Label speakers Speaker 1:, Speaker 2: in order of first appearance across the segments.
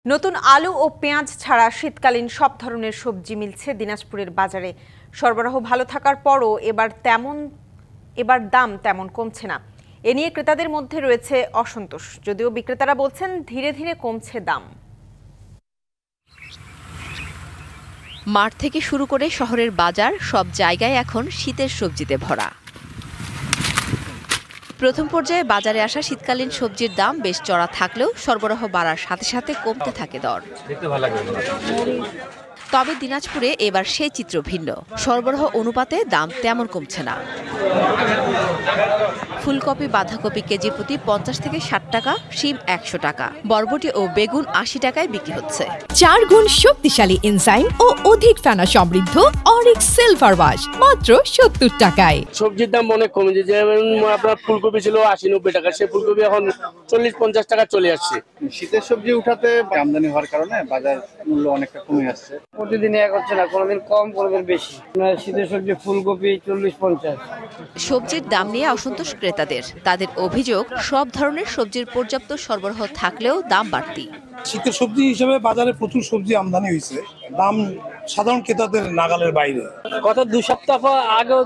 Speaker 1: নতুন আলু ও পেঁয়াজ ছাড়া শীতকালীন সব ধরনের সবজি মিলছে দিনাজপুরের বাজারে। সরবরাহ ভালো থাকার পরও এবার দাম তেমন কমছে না। এ নিয়ে ক্রেতাদের মধ্যে রয়েছে অসন্তোষ, যদিও বিক্রেতারা বলছেন ধীরে ধীরে কমছে দাম।
Speaker 2: মাঠ থেকে শুরু করে শহরের বাজার সব জায়গায় এখন শীতের সবজিতে ভরা। প্রথম পর্যায়ে বাজারে আসা শীতকালীন সবজির দাম বেশ চড়া থাকলেও সরবরাহ বাড়ার সাথে সাথে কমতে থাকে দর। তবে দিনাজপুরে এবার সেই চিত্র ভিন্ন। সরবরাহ অনুপাতে দাম তেমন কমছে না। ফুলকপি বাঁধাকপি কেজি প্রতি 50 থেকে 60 টাকা, শিম 100 টাকা, বরবটি ও বেগুন 80 টাকায় বিক্রি হচ্ছে।
Speaker 3: 4 গুণ শক্তিশালী এনজাইম ও অধিক ফেনা সমৃদ্ধ অরিক সিলভার ওয়াশ মাত্র 70 টাকায়।
Speaker 4: সবজির দাম অনেক কমেছে, যেমন আপনার ফুলকপি ছিল 80-90 টাকা, সে ফুলকপি এখন 40-50 টাকা চলে আসছে।
Speaker 5: শীতের সবজি উঠাতে আমদানি হওয়ার কারণে বাজার মূল্য অনেকটা কমে আসছে।
Speaker 6: প্রতিদিন এক হচ্ছে না, কোনোদিন কম কোনোদিন বেশি। শীতের সবজি ফুলকপি 40-50।
Speaker 2: সবজির দাম নিয়ে অসন্তোষ ক্রেতাদের। তাদের অভিযোগ, সব ধরনের সবজির পর্যাপ্ত সরবরাহ থাকলেও দাম বাড়তি।
Speaker 7: শীতের সবজি হিসেবে বাজারে প্রচুর সবজি আমদানি হয়েছে, দাম সাধারণ ক্রেতাদের নাগালের বাইরে।
Speaker 6: গত 2 সপ্তাহ আগেও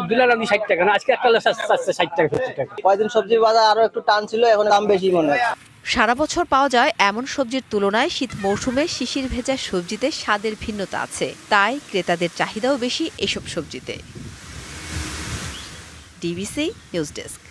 Speaker 6: দিলাম 60 টাকা, না আজকে একটা 60 টাকা 70 টাকা।
Speaker 8: কয়েকদিন সবজির বাজার আরো একটু টান ছিল, এখন দাম বেশি মনে হয়।
Speaker 2: সারা বছর পাওয়া যায় এমন সবজির তুলনায় শীত মৌসুমে শিশির ভেজা সবজিতে স্বাদের ভিন্নতা আছে, তাই ক্রেতাদের চাহিদাও বেশি এসব সবজিতে। DBC news desk.